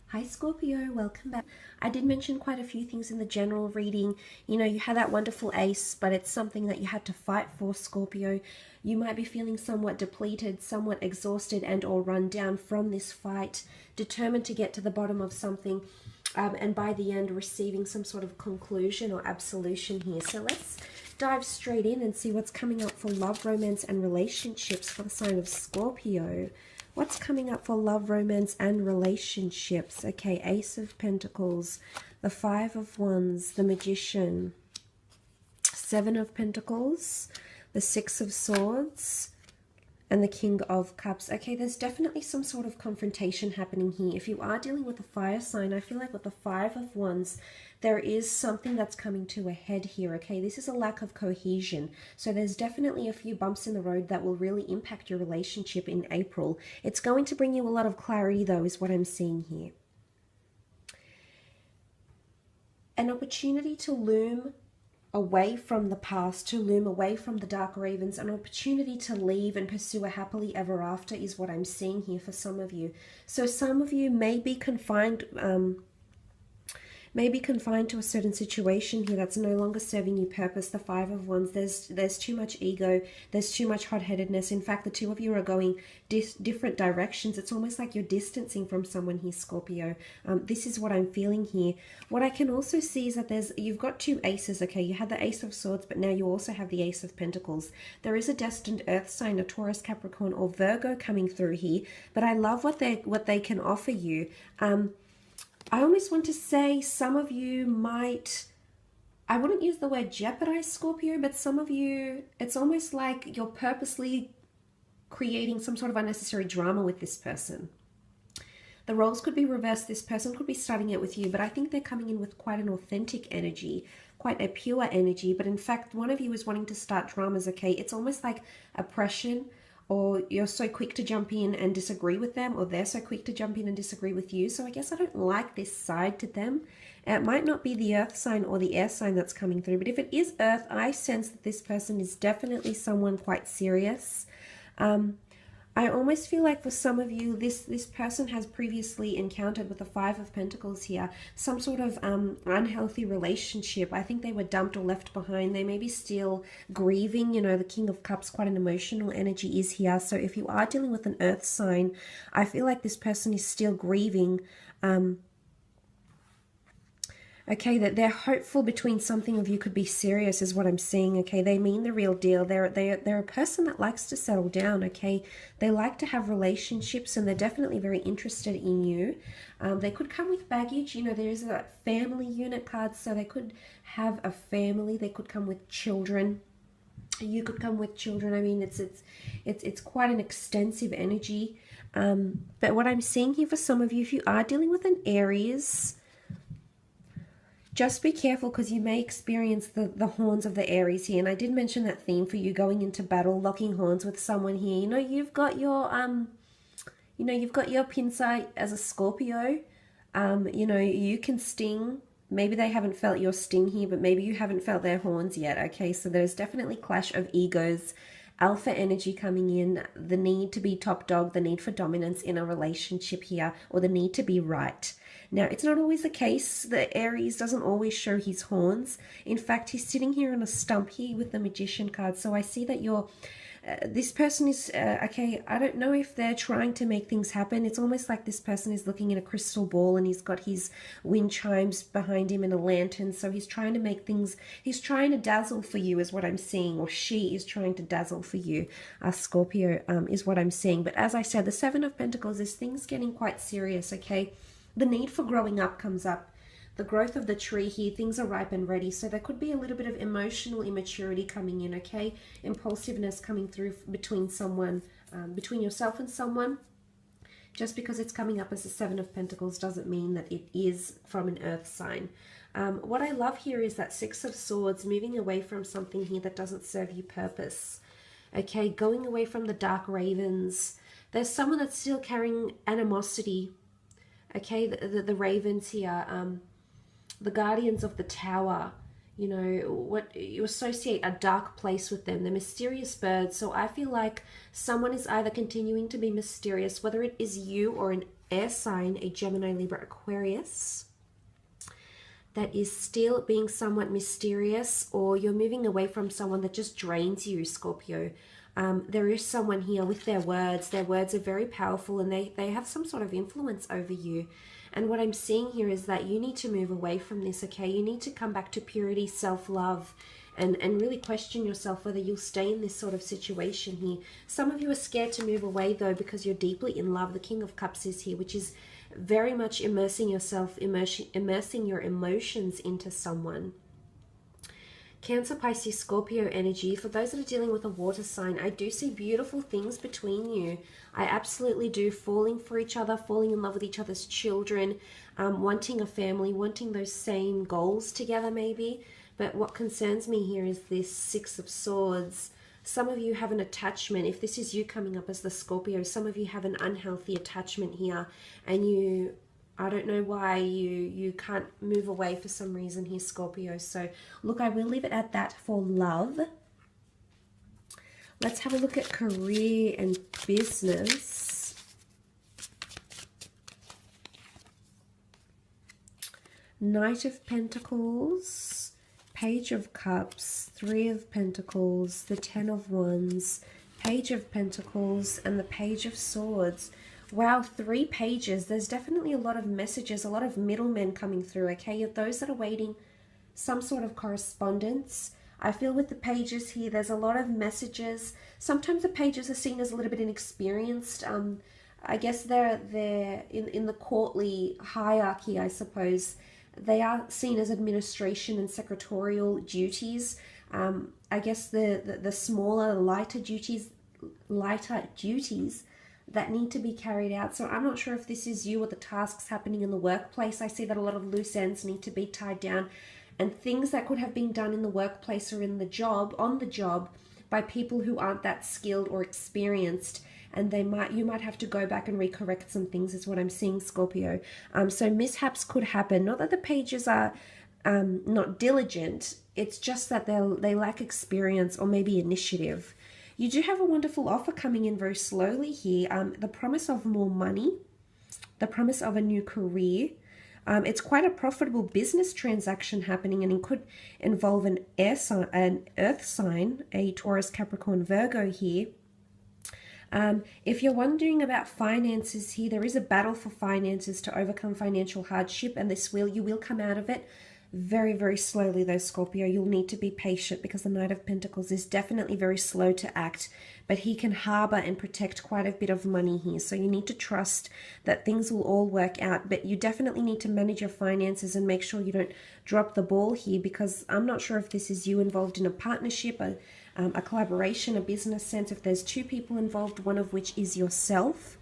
Hi Scorpio, welcome back. I did mention quite a few things in the general reading. You know, you had that wonderful ace, but it's something that you had to fight for, Scorpio. You might be feeling somewhat depleted, somewhat exhausted and or run down from this fight, determined to get to the bottom of something, and by the end receiving some sort of conclusion or absolution here. So let's dive straight in and see what's coming up for love, romance and relationships for the sign of Scorpio. What's coming up for love, romance, and relationships? Okay, Ace of Pentacles, the Five of Wands, the Magician, Seven of Pentacles, the Six of Swords, and the King of Cups. Okay, there's definitely some sort of confrontation happening here. If you are dealing with a fire sign, I feel like with the Five of Wands, there is something that's coming to a head here, okay? This is a lack of cohesion. So there's definitely a few bumps in the road that will really impact your relationship in April. It's going to bring you a lot of clarity, though, is what I'm seeing here. An opportunity to loom away from the past, to loom away from the dark ravens, an opportunity to leave and pursue a happily ever after is what I'm seeing here for some of you. So some of you may be confined to a certain situation here that's no longer serving you purpose. The Five of Wands, there's too much ego, there's too much hot-headedness. In fact, the two of you are going different directions. It's almost like you're distancing from someone here, Scorpio. This is what I'm feeling here. What I can also see is that you've got two aces, okay? You had the Ace of Swords, but now you also have the Ace of Pentacles. There is a destined earth sign, a Taurus, Capricorn, or Virgo coming through here, but I love what they can offer you. I almost want to say some of you might, I wouldn't use the word jeopardize, Scorpio, but some of you, it's almost like you're purposely creating some sort of unnecessary drama with this person. The roles could be reversed. This person could be starting it with you, but I think they're coming in with quite an authentic energy, quite a pure energy. But in fact, one of you is wanting to start dramas, okay? It's almost like oppression, or you're so quick to jump in and disagree with them, or they're so quick to jump in and disagree with you. So I guess I don't like this side to them. It might not be the earth sign or the air sign that's coming through, but if it is earth, I sense that this person is definitely someone quite serious. I almost feel like for some of you, this person has previously encountered with the Five of Pentacles here, some sort of unhealthy relationship. I think they were dumped or left behind. They may be still grieving. You know, the King of Cups, quite an emotional energy is here. So if you are dealing with an earth sign, I feel like this person is still grieving. Okay, that they're hopeful between something of you could be serious is what I'm seeing. Okay, they mean the real deal. They're a person that likes to settle down. Okay, they like to have relationships and they're definitely very interested in you. They could come with baggage. You know, there's a family unit card, so they could have a family. They could come with children. You could come with children. I mean, it's quite an extensive energy. But what I'm seeing here for some of you, if you are dealing with an Aries, just be careful because you may experience the horns of the Aries here. And I did mention that theme for you going into battle, locking horns with someone here. You know, you've got your pincer as a Scorpio. You know, you can sting. Maybe they haven't felt your sting here, but maybe you haven't felt their horns yet. Okay, so there's definitely clash of egos, alpha energy coming in, the need to be top dog, the need for dominance in a relationship here, or the need to be right. Now, it's not always the case. The Aries doesn't always show his horns. In fact, he's sitting here on a stump here with the Magician card. So I see that this person is, okay, I don't know if they're trying to make things happen. It's almost like this person is looking at a crystal ball and he's got his wind chimes behind him and a lantern. So he's trying to make things, he's trying to dazzle for you is what I'm seeing, or she is trying to dazzle for you. Scorpio is what I'm seeing. But as I said, the Seven of Pentacles is things getting quite serious, okay? The need for growing up comes up. The growth of the tree here, things are ripe and ready. So there could be a little bit of emotional immaturity coming in, okay? Impulsiveness coming through between someone, between yourself and someone. Just because it's coming up as a Seven of Pentacles doesn't mean that it is from an earth sign. What I love here is that Six of Swords, moving away from something here that doesn't serve you purpose. Okay, going away from the dark ravens. There's someone that's still carrying animosity. Okay, the ravens here, the guardians of the tower, you know, what you associate a dark place with them, the mysterious birds. So I feel like someone is either continuing to be mysterious, whether it is you or air sign, a Gemini, Libra, Aquarius, that is still being somewhat mysterious, or you're moving away from someone that just drains you, Scorpio. There is someone here with their words. Their words are very powerful, and they have some sort of influence over you. And what I'm seeing here is that you need to move away from this, okay? You need to come back to purity, self-love, and really question yourself whether you'll stay in this sort of situation here. Some of you are scared to move away, though, because you're deeply in love. The King of Cups is here, which is very much immersing yourself, immersing your emotions into someone. Cancer, Pisces, Scorpio energy. For those that are dealing with a water sign, I do see beautiful things between you. I absolutely do. Falling for each other, falling in love with each other's children, wanting a family, wanting those same goals together maybe. But what concerns me here is this Six of Swords. Some of you have an attachment. If this is you coming up as the Scorpio, some of you have an unhealthy attachment here, and you, I don't know why, you can't move away for some reason here, Scorpio. So look, I will leave it at that for love. Let's have a look at career and business. Knight of Pentacles, Page of Cups, Three of Pentacles, the Ten of Wands, Page of Pentacles, and the Page of Swords. Wow, 3 pages. There's definitely a lot of messages, a lot of middlemen coming through, okay? Those that are waiting some sort of correspondence. I feel with the pages here, there's a lot of messages. Sometimes the pages are seen as a little bit inexperienced. I guess they're in the courtly hierarchy, I suppose. They are seen as administration and secretarial duties. I guess the smaller, lighter duties that need to be carried out. So I'm not sure if this is you or the tasks happening in the workplace. I see that a lot of loose ends need to be tied down, and things that could have been done in the workplace or in the job, on the job, by people who aren't that skilled or experienced, and you might have to go back and recorrect some things, is what I'm seeing, Scorpio. So mishaps could happen. Not that the pages are not diligent, it's just that they lack experience or maybe initiative. You do have a wonderful offer coming in very slowly here. The promise of more money, the promise of a new career. It's quite a profitable business transaction happening, and it could involve an earth sign, a Taurus, Capricorn, Virgo here. If you're wondering about finances here, there is a battle for finances to overcome financial hardship, and you will come out of it very, very slowly though, Scorpio. You'll need to be patient because the Knight of Pentacles is definitely very slow to act, but he can harbor and protect quite a bit of money here. So you need to trust that things will all work out, but you definitely need to manage your finances and make sure you don't drop the ball here, because I'm not sure if this is you involved in a partnership, a collaboration, a business sense. If there's 2 people involved, one of which is yourself.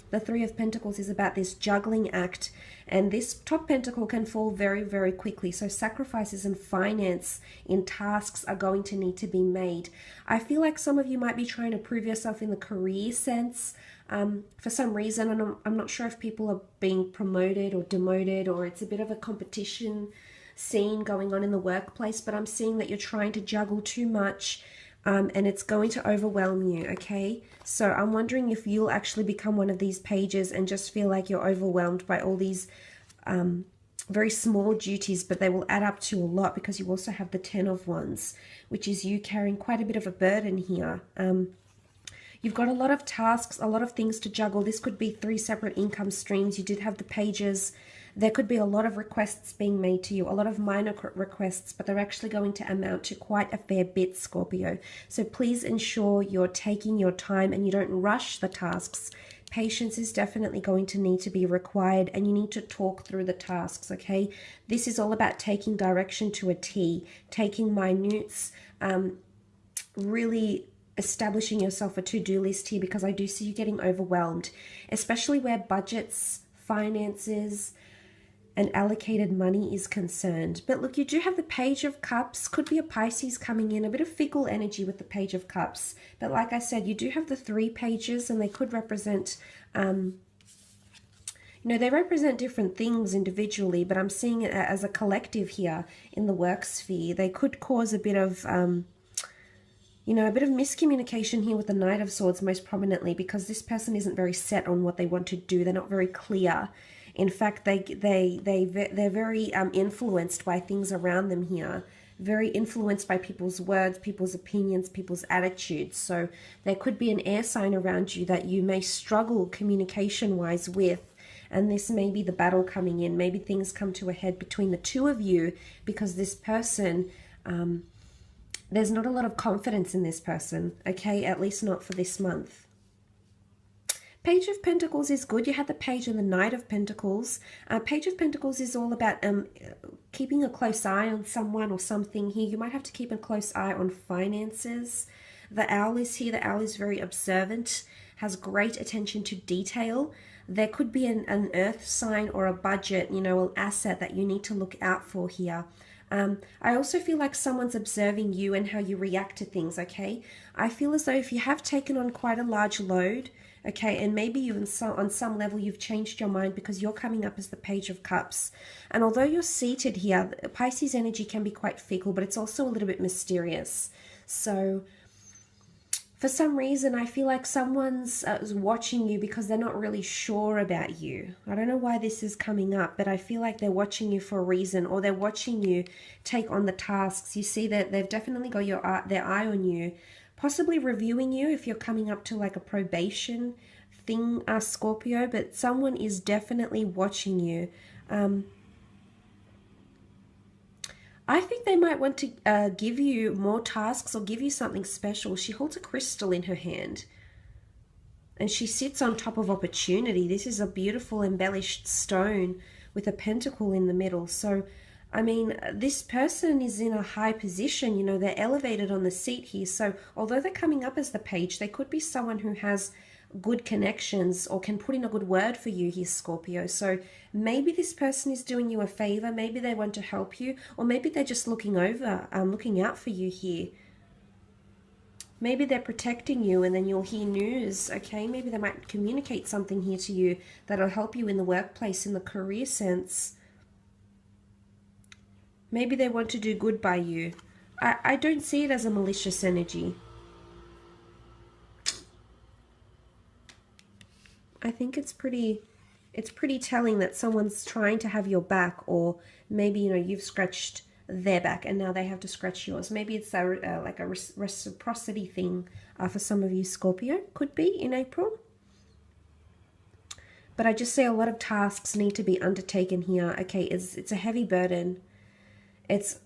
The Three of Pentacles is about this juggling act, and this top pentacle can fall very, very quickly. So sacrifices in finance, in tasks, are going to need to be made. I feel like some of you might be trying to prove yourself in the career sense for some reason, and I'm not sure if people are being promoted or demoted, or it's a bit of a competition scene going on in the workplace, but I'm seeing that you're trying to juggle too much. And it's going to overwhelm you, okay? So I'm wondering if you'll actually become one of these pages and just feel like you're overwhelmed by all these very small duties, but they will add up to a lot, because you also have the Ten of Wands, which is you carrying quite a bit of a burden here. You've got a lot of tasks, a lot of things to juggle. This could be 3 separate income streams. You did have the pages. There could be a lot of requests being made to you, a lot of minor requests, but they're actually going to amount to quite a fair bit, Scorpio. So please ensure you're taking your time and you don't rush the tasks. Patience is definitely going to need to be required, and you need to talk through the tasks, okay? This is all about taking direction to a T, taking minutes, really establishing yourself a to-do list here, because I do see you getting overwhelmed, especially where budgets, finances, and allocated money is concerned. But look, you do have the Page of Cups. Could be a Pisces coming in, a bit of fickle energy with the Page of Cups. But like I said, you do have the 3 pages, and they could represent, they represent different things individually, but I'm seeing it as a collective here in the work sphere. They could cause a bit of You know, a bit of miscommunication here with the Knight of Swords most prominently, because this person isn't very set on what they want to do. They're not very clear. In fact, they're very influenced by things around them here. Very influenced by people's words, people's opinions, people's attitudes. So there could be an air sign around you that you may struggle communication-wise with. And this may be the battle coming in. Maybe things come to a head between the two of you because this person... there's not a lot of confidence in this person, okay? At least not for this month. Page of Pentacles is good. You had the Page and the Knight of Pentacles. Page of Pentacles is all about keeping a close eye on someone or something here. You might have to keep a close eye on finances. The Owl is here. The Owl is very observant, has great attention to detail. There could be an earth sign or a budget, you know, an asset that you need to look out for here. I also feel like someone's observing you and how you react to things, okay? I feel as though if you have taken on quite a large load, okay, and maybe you on some level you've changed your mind because you're coming up as the Page of Cups. And although you're seated here, Pisces energy can be quite fickle, but it's also a little bit mysterious. So for some reason, I feel like someone's watching you because they're not really sure about you. I don't know why this is coming up, but I feel like they're watching you for a reason, or they're watching you take on the tasks. You see that they've definitely got their eye on you, possibly reviewing you if you're coming up to like a probation thing, Scorpio, but someone is definitely watching you. I think they might want to give you more tasks or give you something special. She holds a crystal in her hand and she sits on top of opportunity. This is a beautiful embellished stone with a pentacle in the middle. So, I mean, this person is in a high position. You know, they're elevated on the seat here. So although they're coming up as the Page, they could be someone who has good connections or can put in a good word for you here, Scorpio. So maybe this person is doing you a favor, maybe they want to help you, or maybe they're just looking out for you here. Maybe they're protecting you and then you'll hear news, okay? Maybe they might communicate something here to you that'll help you in the workplace, in the career sense. Maybe they want to do good by you. I don't see it as a malicious energy. I think it's pretty telling that someone's trying to have your back, or maybe, you know, you've scratched their back and now they have to scratch yours. Maybe it's like a reciprocity thing for some of you, Scorpio. Could be in April. But I just say a lot of tasks need to be undertaken here. Okay, it's a heavy burden. It's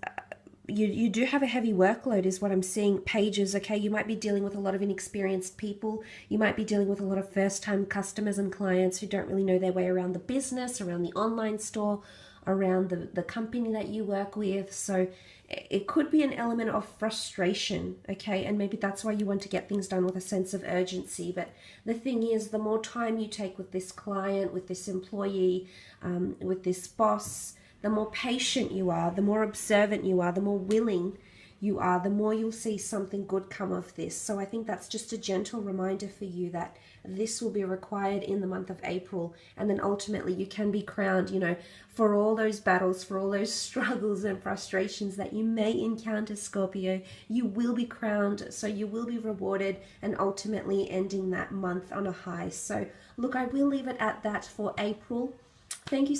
you do have a heavy workload is what I'm seeing. Pages, okay, you might be dealing with a lot of inexperienced people. You might be dealing with a lot of first-time customers and clients who don't really know their way around the business, around the online store, around the company that you work with. So it could be an element of frustration, okay, and maybe that's why you want to get things done with a sense of urgency. But the thing is, the more time you take with this client, with this employee, with this boss, the more patient you are, the more observant you are, the more willing you are, the more you'll see something good come of this. So I think that's just a gentle reminder for you that this will be required in the month of April. And then ultimately you can be crowned, you know, for all those battles, for all those struggles and frustrations that you may encounter, Scorpio. You will be crowned, so you will be rewarded, and ultimately ending that month on a high. So look, I will leave it at that for April. Thank you so